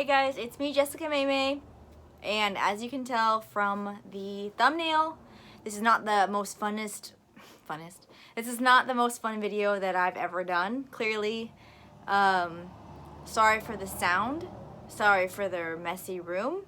Hey guys, it's me, Jessica MayMay, and as you can tell from the thumbnail, this is not the most this is not the most fun video that I've ever done, clearly. Sorry for the sound, sorry for the messy room,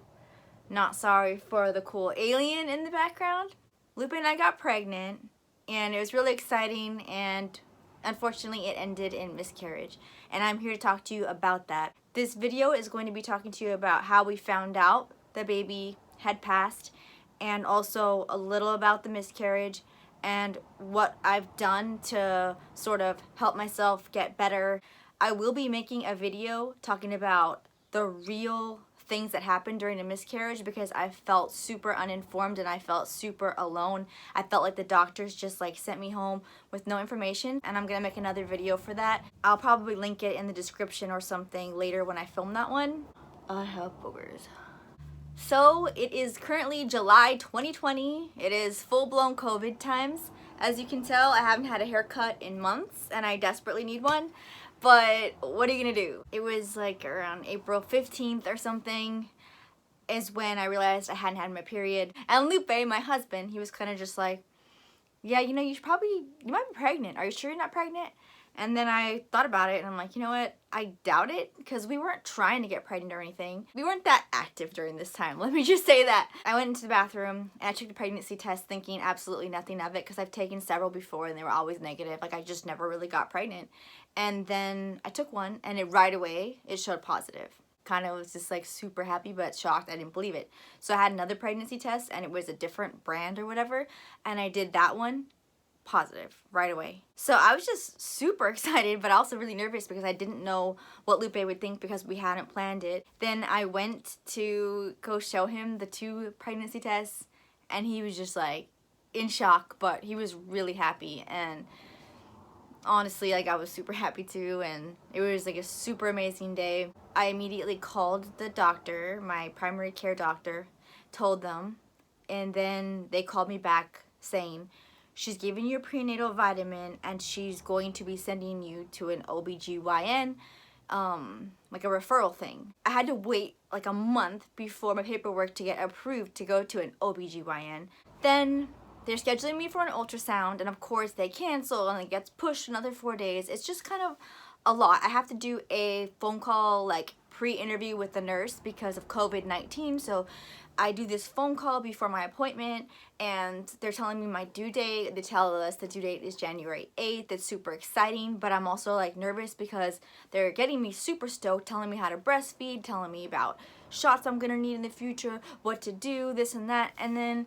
not sorry for the cool alien in the background. Lupe and I got pregnant, and it was really exciting, and unfortunately it ended in miscarriage, and I'm here to talk to you about that. This video is going to be talking to you about how we found out the baby had passed, and also a little about the miscarriage and what I've done to sort of help myself get better. I will be making a video talking about the real things that happened during a miscarriage because I felt super uninformed and I felt super alone. I felt like the doctors just like sent me home with no information, and I'm gonna make another video for that. I'll probably link it in the description or something later when I film that one. I have boogers. So it is currently July 2020. It is full-blown COVID times. As you can tell, I haven't had a haircut in months and I desperately need one. But what are you gonna do? It was like around April 15th or something is when I realized I hadn't had my period. And Lupe, my husband, he was kind of just like, yeah, you know, you might be pregnant. Are you sure you're not pregnant? And then I thought about it and I'm like, you know what? I doubt it, because we weren't trying to get pregnant or anything. We weren't that active during this time. Let me just say that. I went into the bathroom and I took the pregnancy test thinking absolutely nothing of it, because I've taken several before and they were always negative. Like, I just never really got pregnant. And then I took one and right away it showed positive. Kind of was just like super happy but shocked. I didn't believe it. So I had another pregnancy test and it was a different brand or whatever, and I did that one, positive right away. So I was just super excited but also really nervous because I didn't know what Lupe would think because we hadn't planned it. Then I went to go show him the 2 pregnancy tests and he was just like in shock, but he was really happy, and honestly, like, I was super happy too, and it was like a super amazing day. I immediately called the doctor, my primary care doctor, told them, and then they called me back saying, she's giving you a prenatal vitamin and she's going to be sending you to an OBGYN, like a referral thing. I had to wait like a month before my paperwork to get approved to go to an OBGYN. Then they're scheduling me for an ultrasound, and of course they cancel and it gets pushed another 4 days. It's just kind of a lot. I have to do a phone call, like pre-interview with the nurse because of COVID-19. So I do this phone call before my appointment and they're telling me my due date. They tell us the due date is January 8th. It's super exciting, but I'm also like nervous because they're getting me super stoked, telling me how to breastfeed, telling me about shots I'm gonna need in the future, what to do, this and that. And then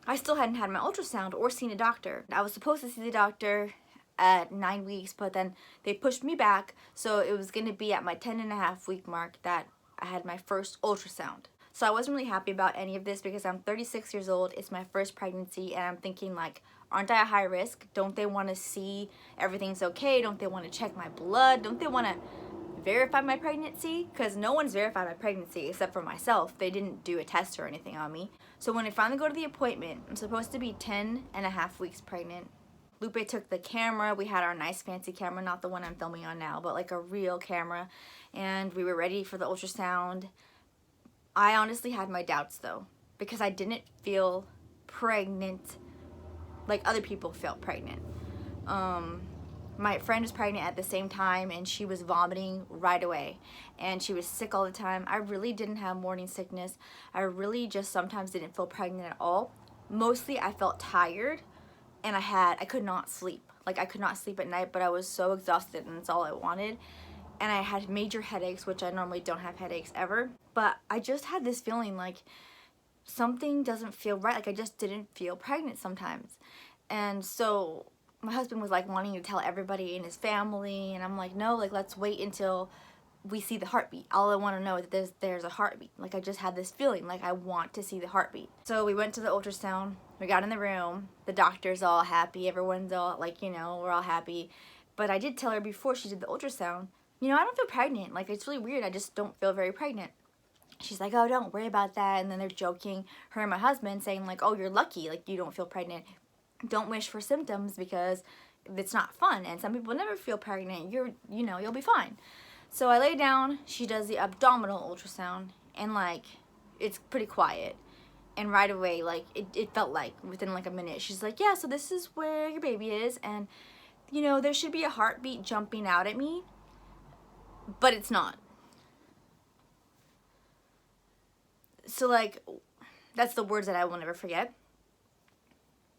I still hadn't had my ultrasound or seen a doctor. I was supposed to see the doctor at 9 weeks, but then they pushed me back, so it was going to be at my 10.5 week mark that I had my first ultrasound. So I wasn't really happy about any of this because I'm 36 years old, it's my first pregnancy, and I'm thinking like, aren't I at high risk? Don't they want to see everything's okay? Don't they want to check my blood? Don't they want to verify my pregnancy? Because no one's verified my pregnancy except for myself. They didn't do a test or anything on me. So when I finally go to the appointment, I'm supposed to be 10.5 weeks pregnant. Lupe took the camera. We had our nice fancy camera, not the one I'm filming on now, but like a real camera, and we were ready for the ultrasound. I honestly had my doubts though, because I didn't feel pregnant like other people felt pregnant. My friend was pregnant at the same time and she was vomiting right away and she was sick all the time. I really didn't have morning sickness. I really just sometimes didn't feel pregnant at all. Mostly I felt tired and I could not sleep. Like, I could not sleep at night, but I was so exhausted and that's all I wanted. And I had major headaches, which I normally don't have headaches ever. But I just had this feeling like something doesn't feel right. Like, I just didn't feel pregnant sometimes. And so my husband was like wanting to tell everybody in his family, and I'm like, no, like, let's wait until we see the heartbeat. All I want to know is that there's a heartbeat. Like, I just had this feeling like I want to see the heartbeat. So we went to the ultrasound, we got in the room, the doctor's all happy, everyone's all like, you know, we're all happy. But I did tell her before she did the ultrasound, you know, I don't feel pregnant. Like, it's really weird, I just don't feel very pregnant. She's like, oh, don't worry about that. And then they're joking, her and my husband, saying like, oh, you're lucky, like, you don't feel pregnant. Don't wish for symptoms because it's not fun, and some people never feel pregnant. You know, you'll be fine. So I lay down, she does the abdominal ultrasound, and like, it's pretty quiet. And right away, like, it felt like within like a minute, she's like, yeah, so this is where your baby is, and you know, there should be a heartbeat jumping out at me, but it's not. So like, that's the words that I will never forget,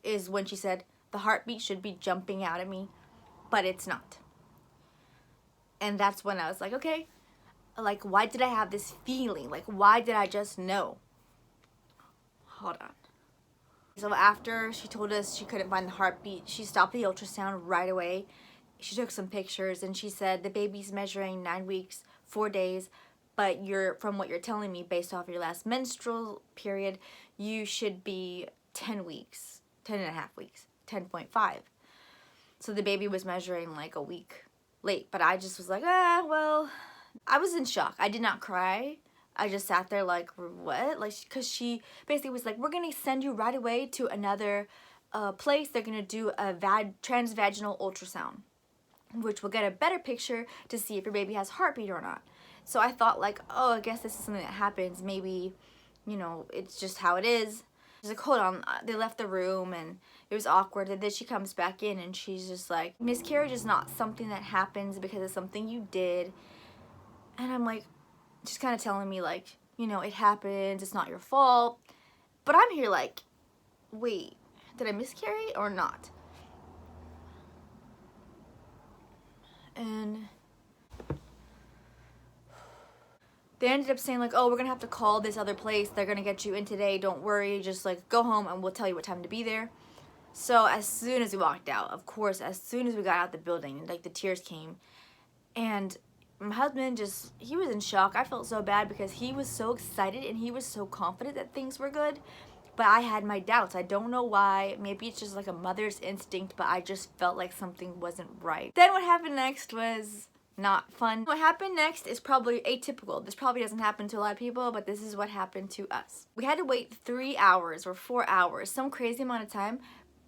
is when she said, the heartbeat should be jumping out at me, but it's not. And that's when I was like, okay, like, why did I have this feeling? Like, why did I just know? Hold on. So after she told us she couldn't find the heartbeat, she stopped the ultrasound right away. She took some pictures and she said, the baby's measuring 9 weeks, 4 days, but from what you're telling me, based off your last menstrual period, you should be 10 weeks, 10 and a half weeks, 10.5. So the baby was measuring like a week late, but I just was like, well, I was in shock. I did not cry. I just sat there like, what? Like, because she basically was like, we're going to send you right away to another place. They're going to do a transvaginal ultrasound, which will get a better picture to see if your baby has heartbeat or not. So I thought like, oh, I guess this is something that happens. Maybe, you know, it's just how it is. She's like, hold on. They left the room and it was awkward. And then she comes back in and she's just like, miscarriage is not something that happens because of something you did. And I'm like, just kind of telling me like, you know, it happens. It's not your fault. But I'm here like, wait, did I miscarry or not? And they ended up saying like, oh, we're gonna have to call this other place. They're gonna get you in today. Don't worry. Just like go home and we'll tell you what time to be there. So as soon as we walked out, of course, as soon as we got out the building, like the tears came. And my husband he was in shock. I felt so bad because he was so excited and he was so confident that things were good. But I had my doubts. I don't know why. Maybe it's just like a mother's instinct, but I just felt like something wasn't right. Then what happened next was not fun. What happened next is probably atypical. This probably doesn't happen to a lot of people, but this is what happened to us. We had to wait 3 hours or 4 hours, some crazy amount of time,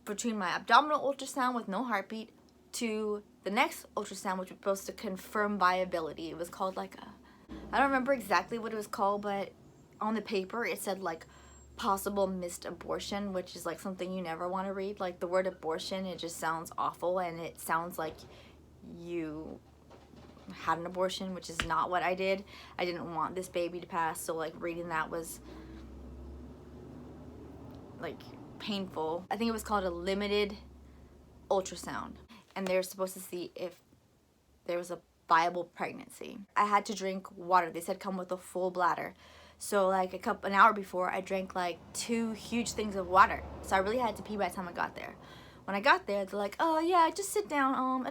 between my abdominal ultrasound with no heartbeat to the next ultrasound, which was supposed to confirm viability. It was called like I don't remember exactly what it was called, but on the paper it said like possible missed abortion, which is like something you never want to read. Like the word abortion, it just sounds awful and it sounds like you had an abortion, which is not what I did. I didn't want this baby to pass, so like reading that was like painful. I think it was called a limited ultrasound, and they're supposed to see if there was a viable pregnancy. I had to drink water. They said come with a full bladder. So like an hour before, I drank like 2 huge things of water. So I really had to pee by the time I got there. When I got there, they're like, oh yeah, just sit down.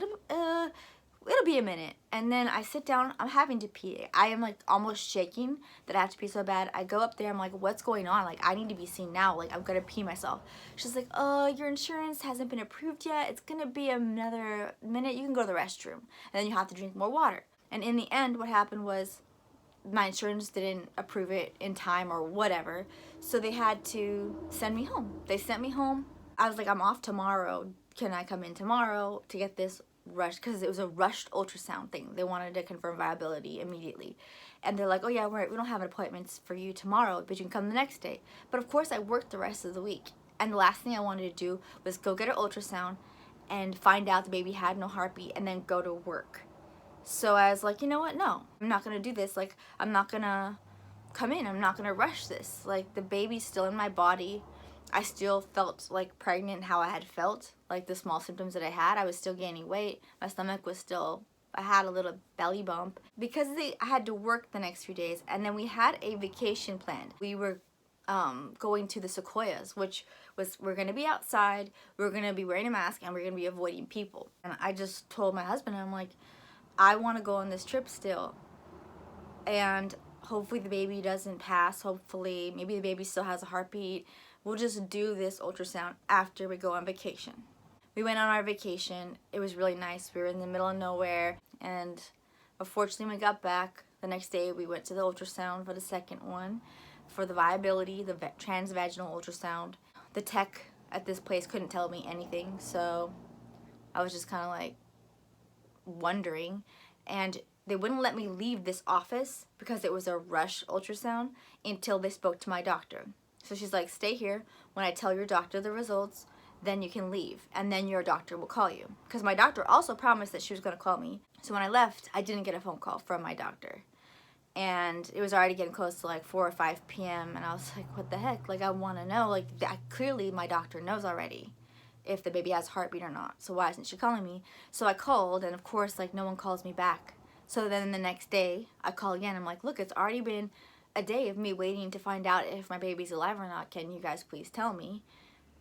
It'll be a minute. And then I sit down, I'm having to pee. I am like almost shaking that I have to pee so bad. I go up there, I'm like, what's going on? Like, I need to be seen now. Like, I'm gonna pee myself. She's like, oh, your insurance hasn't been approved yet. It's gonna be another minute. You can go to the restroom. And then you have to drink more water. And in the end, what happened was my insurance didn't approve it in time or whatever. So they had to send me home. They sent me home. I was like, I'm off tomorrow. Can I come in tomorrow to get this rushed? Because it was a rushed ultrasound thing. They wanted to confirm viability immediately. And they're like, oh yeah, we don't have appointments for you tomorrow, but you can come the next day. But of course I worked the rest of the week. And the last thing I wanted to do was go get an ultrasound and find out the baby had no heartbeat and then go to work. So I was like, you know what? No, I'm not going to do this. Like, I'm not going to come in. I'm not going to rush this. Like, the baby's still in my body. I still felt like pregnant how I had felt. Like, the small symptoms that I had, I was still gaining weight. My stomach was still, I had a little belly bump. Because I had to work the next few days. And then we had a vacation planned. We were going to the Sequoias, which was, we're going to be outside. We're going to be wearing a mask. And we're going to be avoiding people. And I just told my husband, I'm like, I want to go on this trip still, and hopefully the baby doesn't pass. Hopefully, maybe the baby still has a heartbeat. We'll just do this ultrasound after we go on vacation. We went on our vacation. It was really nice. We were in the middle of nowhere, and unfortunately when we got back the next day, we went to the ultrasound for the second one, for the viability, the transvaginal ultrasound. The tech at this place couldn't tell me anything, so I was just kind of like wondering. And they wouldn't let me leave this office because it was a rush ultrasound until they spoke to my doctor. So she's like, stay here. When I tell your doctor the results, then you can leave, and then your doctor will call you. Because my doctor also promised that she was going to call me. So when I left, I didn't get a phone call from my doctor. And it was already getting close to like 4 or 5 p.m. And I was like, what the heck? Like, I want to know. Like, clearly my doctor knows already if the baby has a heartbeat or not. So why isn't she calling me? So I called, and of course, like, no one calls me back. So then the next day, I call again. I'm like, look, it's already been a day of me waiting to find out if my baby's alive or not. Can you guys please tell me?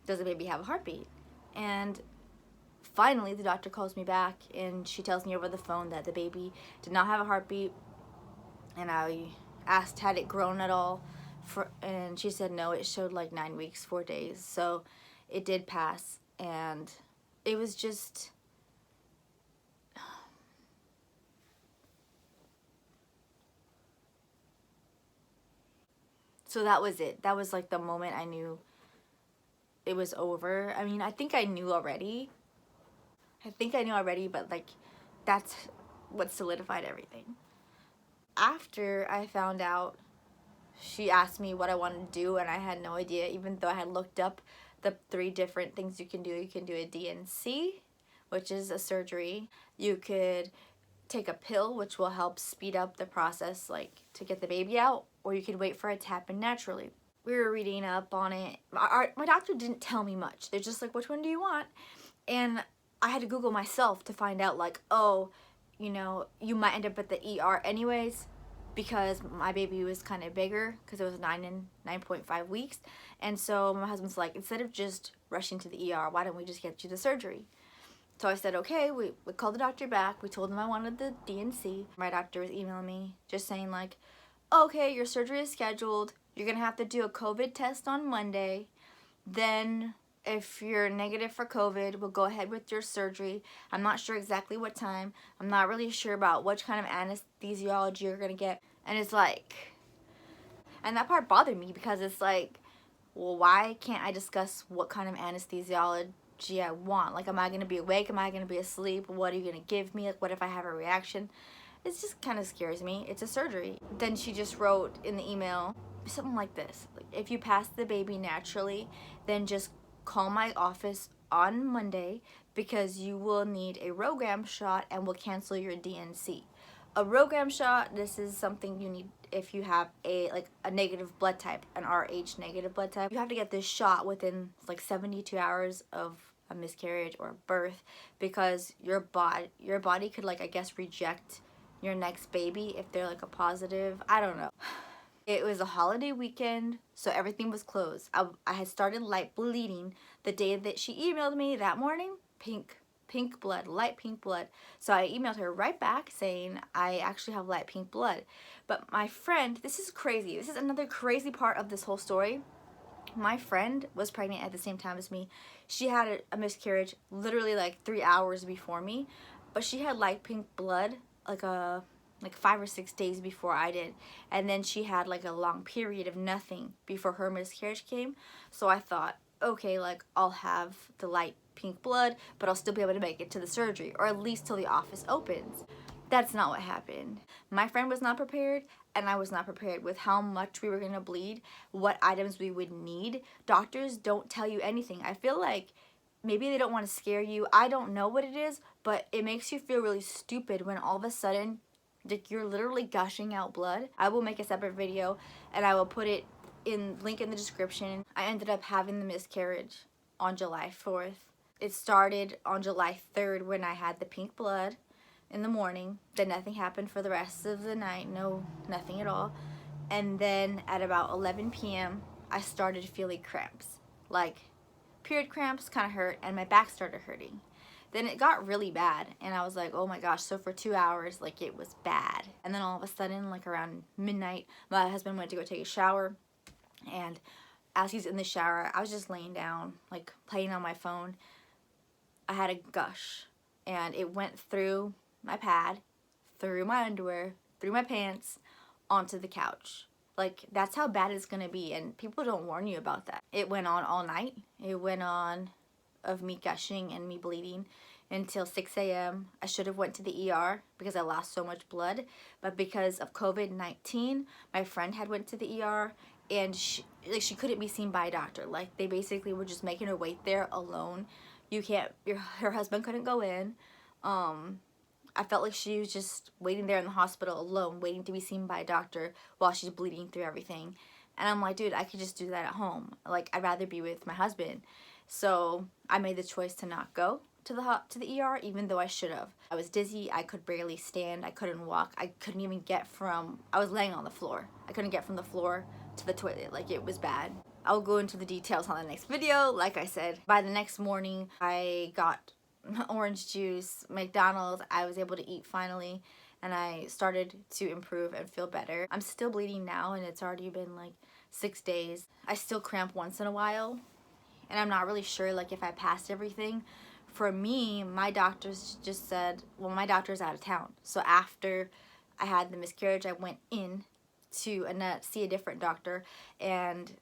Does the baby have a heartbeat? And finally, the doctor calls me back, and she tells me over the phone that the baby did not have a heartbeat. And I asked, had it grown at all? And she said no, it showed like 9 weeks, 4 days. So it did pass, and it was just... So that was it. That was like the moment I knew it was over. I mean, I think I knew already. But like, that's what solidified everything. After I found out, she asked me what I wanted to do, and I had no idea, even though I had looked up the 3 different things you can do. You can do a DNC, which is a surgery. You could take a pill, which will help speed up the process, like to get the baby out, or you could wait for it to happen naturally. We were reading up on it. My doctor didn't tell me much. They're just like, which one do you want? And I had to Google myself to find out, like, oh, you know, you might end up at the ER anyways, because my baby was kind of bigger, because it was 9.5 weeks. And so my husband's like, instead of just rushing to the ER, why don't we just get you the surgery? So I said, okay. We called the doctor back. We told him I wanted the DNC. My doctor was emailing me just saying like, okay, your surgery is scheduled. You're going to have to do a COVID test on Monday. Then if you're negative for COVID, we'll go ahead with your surgery. I'm not sure exactly what time. I'm not really sure about which kind of anesthesiology you're going to get. And it's like, and that part bothered me, because it's like, well, why can't I discuss what kind of anesthesiology I want? Like, am I going to be awake? Am I going to be asleep? What are you going to give me? Like, what if I have a reaction? It just kind of scares me. It's a surgery. Then she just wrote in the email something like this: like, if you pass the baby naturally, then just call my office on Monday, because you will need a RhoGAM shot and we'll cancel your DNC. A RhoGAM shot, this is something you need if you have a negative blood type, an Rh negative blood type. You have to get this shot within like 72 hours of a miscarriage or birth, because your body could, like, I guess, reject your next baby if they're like a positive. I don't know. It was a holiday weekend, so everything was closed. I had started light bleeding the day that she emailed me that morning. Pink blood, light pink blood. So I emailed her right back saying I actually have light pink blood. But my friend, this is crazy. This is another crazy part of this whole story. My friend was pregnant at the same time as me. She had a miscarriage literally like 3 hours before me, but she had light pink blood like 5 or 6 days before I did. And then she had like a long period of nothing before her miscarriage came. So I thought, okay, like, I'll have the light pink blood, but I'll still be able to make it to the surgery, or at least till the office opens. That's not what happened. My friend was not prepared, and I was not prepared with how much we were going to bleed, what items we would need. Doctors don't tell you anything. I feel like maybe they don't want to scare you. I don't know what it is, but it makes you feel really stupid when all of a sudden, like, you're literally gushing out blood. I will make a separate video, and I will put it link in the description. I ended up having the miscarriage on July 4th. It started on July 3rd when I had the pink blood in the morning. Then nothing happened for the rest of the night. Nothing at all. And then at about 11 p.m. I started feeling cramps. Like, period cramps kind of hurt, and my back started hurting. Then it got really bad, and I was like, oh my gosh. So for 2 hours, like, it was bad. And then all of a sudden, like around midnight, my husband went to go take a shower, and as he's in the shower, I was just laying down, like, playing on my phone. I had a gush, and it went through my pad, through my underwear, through my pants, onto the couch. Like, that's how bad it's gonna be, and people don't warn you about that. It went on all night. It went on of me gushing and me bleeding. until 6 a.m. I should have went to the ER because I lost so much blood, but because of COVID-19, my friend had went to the ER, and she couldn't be seen by a doctor. Like, they basically were just making her wait there alone. Her husband couldn't go in. I felt like she was just waiting there in the hospital alone, waiting to be seen by a doctor while she's bleeding through everything. And I'm like, dude, I could just do that at home. Like, I'd rather be with my husband. So I made the choice to not go to the ER, even though I should have. I was dizzy. I could barely stand. I couldn't walk. I couldn't even I was laying on the floor. I couldn't get from the floor to the toilet. Like, it was bad. I'll go into the details on the next video. Like I said, by the next morning, I got orange juice, McDonald's. I was able to eat finally, and I started to improve and feel better. I'm still bleeding now, and it's already been like 6 days. I still cramp once in a while, and I'm not really sure like if I passed everything. For me, my doctors just said, well, my doctor's out of town. So after I had the miscarriage, I went in to see a different doctor, and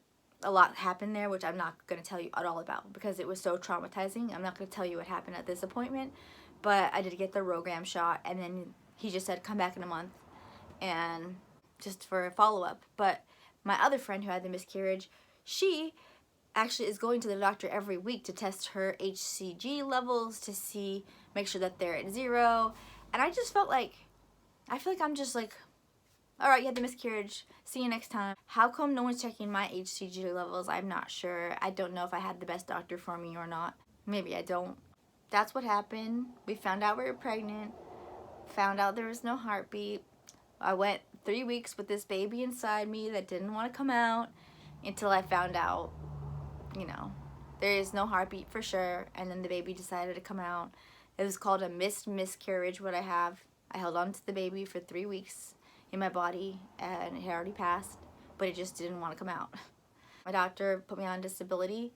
a lot happened there, which I'm not going to tell you at all about because it was so traumatizing. I'm not going to tell you what happened at this appointment, but I did get the Rogram shot, and then he just said come back in a month and just for a follow-up. But my other friend who had the miscarriage, she actually is going to the doctor every week to test her HCG levels to make sure that they're at 0. And I just felt like, I feel like I'm just like, all right, you had the miscarriage. See you next time. How come no one's checking my HCG levels? I'm not sure. I don't know if I had the best doctor for me or not. Maybe I don't. That's what happened. We found out we were pregnant. Found out there was no heartbeat. I went 3 weeks with this baby inside me that didn't want to come out until I found out, you know, there is no heartbeat for sure. And then the baby decided to come out. It was called a miscarriage, what I have. I held on to the baby for 3 weeks in my body, and it had already passed, but it just didn't want to come out. My doctor put me on disability.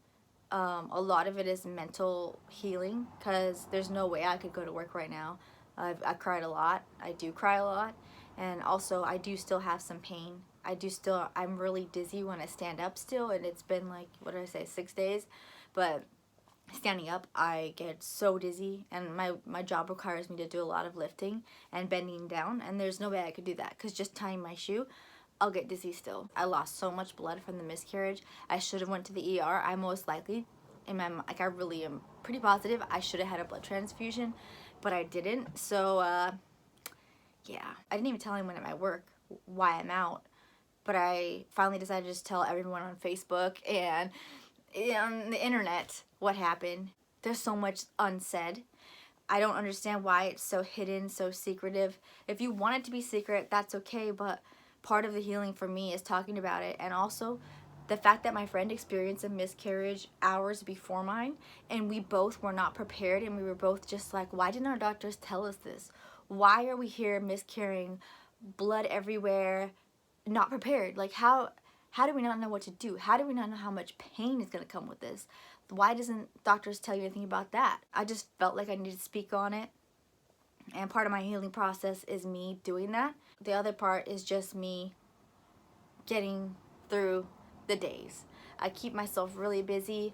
A lot of it is mental healing because there's no way I could go to work right now. I cried a lot. I do cry a lot, and also I do still have some pain. I'm really dizzy when I stand up still, and it's been like, what did I say, 6 days? But standing up, I get so dizzy, and my job requires me to do a lot of lifting and bending down, and there's no way I could do that because just tying my shoe, I'll get dizzy still. I lost so much blood from the miscarriage. I should have went to the ER. I most likely, I really am pretty positive I should have had a blood transfusion, but I didn't. So yeah, I didn't even tell anyone at my work why I'm out, but I finally decided to just tell everyone on Facebook and on the internet what happened. There's so much unsaid. I don't understand why it's so hidden, so secretive. If you want it to be secret, that's okay, but part of the healing for me is talking about it. And also the fact that my friend experienced a miscarriage hours before mine, and we both were not prepared, and we were both just like, why didn't our doctors tell us this? Why are we here miscarrying, blood everywhere, not prepared? Like, how do we not know what to do? How do we not know how much pain is going to come with this? Why doesn't doctors tell you anything about that? I just felt like I needed to speak on it. And part of my healing process is me doing that. The other part is just me getting through the days. I keep myself really busy.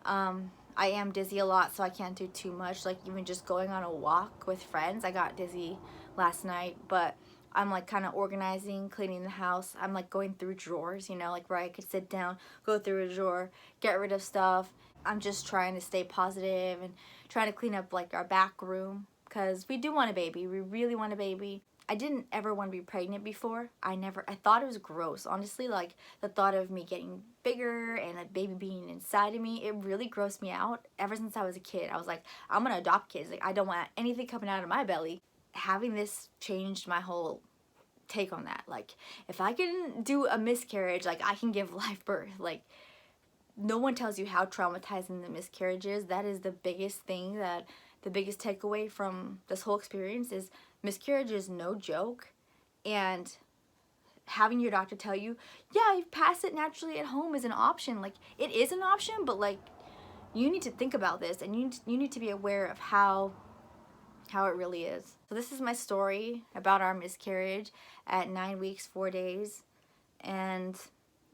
I am dizzy a lot, so I can't do too much. Like, even just going on a walk with friends. I got dizzy last night, but I'm like kind of organizing, cleaning the house. I'm like going through drawers, you know, like where I could sit down, go through a drawer, get rid of stuff. I'm just trying to stay positive and trying to clean up like our back room because we do want a baby. We really want a baby. I didn't ever want to be pregnant before. I thought it was gross. Honestly, like the thought of me getting bigger and a baby being inside of me, it really grossed me out. Ever since I was a kid, I was like, I'm going to adopt kids. Like, I don't want anything coming out of my belly. Having this changed my whole take on that. Like, if I can do a miscarriage, like I can give live birth. Like, no one tells you how traumatizing the miscarriage is. That is the biggest thing, that the biggest takeaway from this whole experience is miscarriage is no joke. And having your doctor tell you, yeah, you pass it naturally at home is an option. Like, it is an option, but like, you need to think about this, and you need to be aware of how it really is. So this is my story about our miscarriage at 9 weeks, 4 days. And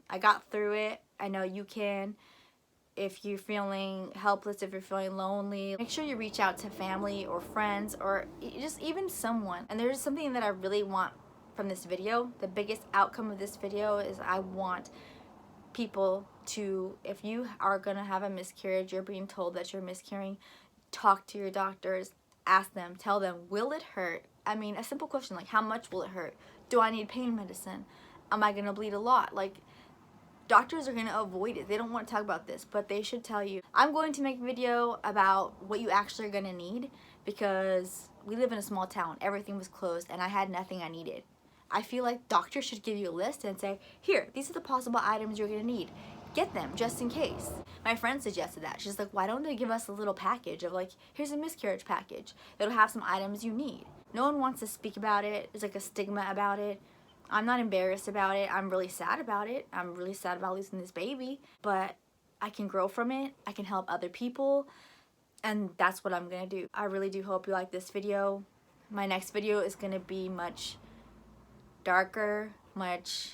I got through it. I know you can. if you're feeling helpless, if you're feeling lonely, make sure you reach out to family or friends or just even someone. And there's something that I really want from this video. The biggest outcome of this video is I want people to, if you are gonna have a miscarriage, you're being told that you're miscarrying, talk to your doctors, ask them, tell them, will it hurt? I mean, a simple question like, how much will it hurt? Do I need pain medicine? Am I gonna bleed a lot? Like, doctors are gonna avoid it. They don't want to talk about this, but they should tell you. I'm going to make a video about what you actually are gonna need, because we live in a small town. Everything was closed and I had nothing I needed. I feel like doctors should give you a list and say, here, these are the possible items you're gonna need. Get them just in case. My friend suggested that. She's like, why don't they give us a little package of like, here's a miscarriage package. It'll have some items you need. No one wants to speak about it. There's like a stigma about it. I'm not embarrassed about it. I'm really sad about it. I'm really sad about losing this baby, but I can grow from it. I can help other people, and that's what I'm gonna do. I really do hope you like this video. My next video is gonna be much darker, much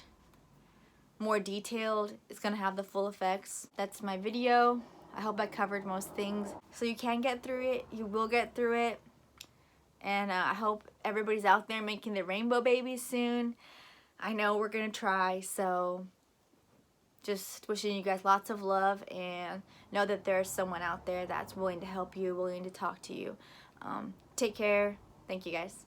more detailed. It's gonna have the full effects. That's my video. I hope I covered most things. So you can get through it. You will get through it. And I hope everybody's out there making their rainbow babies soon. I know we're gonna try, so just wishing you guys lots of love, and know that there's someone out there that's willing to help you, willing to talk to you. Take care. Thank you guys.